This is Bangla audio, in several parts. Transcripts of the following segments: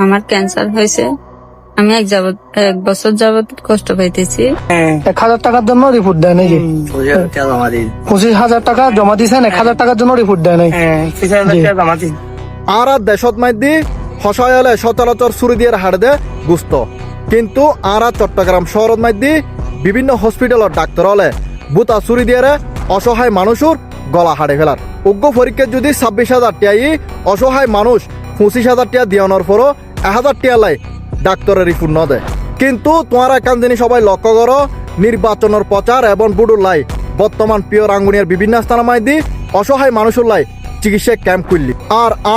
আমার ক্যান্সার হয়েছে। আমি এক বছর যাবত কষ্ট পাইতেছি। 1,000 টাকার জন্য রিপোর্ট দেয় নাকি? 25,000 টাকা জমা দিয়েছেন, 1,000 টাকার জন্য রিপোর্ট দেয় নাই? আর দেশত মাইদি হসায় হলে সচরাচর চুরি দিয়ে হাড় দে গুস্ত, কিন্তু আর চট্টগ্রাম শহরত মাইদি বিভিন্ন হসপিটালত ডাক্তার হলে বুতা চুরি দিয়ে অসহায় মানুষের গলা হাড়ে ফেলার উগ্র পরীক্ষায় যদি 26,000 টিয়াই অসহায় মানুষ 25,000 টিয়া দিয়ানোর পরও 1,000 টিয়া লাই ডাক্তারের রিপোর্ট ন দেয়। কিন্তু তোমার একান জিনিস সবাই লক্ষ্য করো, নির্বাচনের প্রচার এবং বুডুর লাই বর্তমান পিওর আঙ্গুনিয়ার বিভিন্ন স্থান মাইদি অসহায় মানুষের লাই চিকিৎসা ক্যাম্প করলি।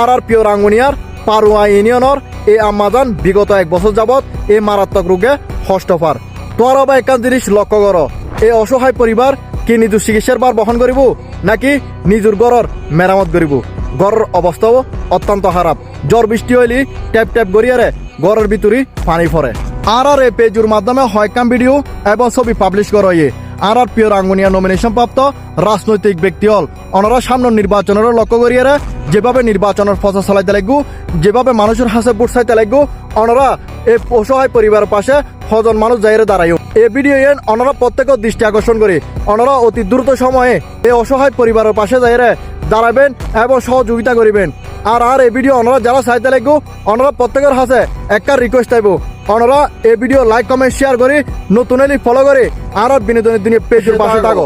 আর পিওর আঙ্গুনিয়ার পারুয়া ইউনিয়নের এই আম্মাজান বিগত 1 বছর যাবৎ এই মারাত্মক রোগে হস্তফার। তোমার আবার একান জিনিস লক্ষ্য করো, এই অসহায় পরিবার কি নিজের চিকিৎসার বার বহন করিব নাকি নিজের ঘরের মেরামত করিব? ঘরের অবস্থাও অত্যন্ত খারাপ। জ্বর বৃষ্টি হইলি ট্যাপ ট্যাপ গড়িয়ারে ঘরের ভিতরে পানি পড়ে। আর এই পেজের মাধ্যমে হয়কাম ভিডিও এবং ছবি পাবলিশ করা হয়। আর পিওর আঙ্গুনিয়া নমিনেশন প্রাপ্ত রাজনৈতিক ব্যক্তি হল ওনারা সামনের নির্বাচনের লক্ষ্য করিয়ারে যেভাবে নির্বাচনের প্রচার চালাইতে লাগবো, যেভাবে মানুষের হাসে ভোট চাইতে লাগবো, ওনারা এই অসহায় পরিবারের পাশে হজন মানুষ যাইরে দাঁড়াইও। এই ভিডিও ওনারা প্রত্যেকের দৃষ্টি আকর্ষণ করে ওনারা অতি দ্রুত সময়ে এই অসহায় পরিবারের পাশে যাইরে দাঁড়াবেন এবং সহযোগিতা করিবেন। আর এই ভিডিও ওনারা যারা চাইতে লাগবো ওনারা প্রত্যেকের হাসে একটা রিকোয়েস্ট চাইব, ওনারা এই ভিডিও লাইক কমেন্ট শেয়ার করে নতুন ফলো করে আর বিনোদনের দিনে পেজের পাশে থাকো।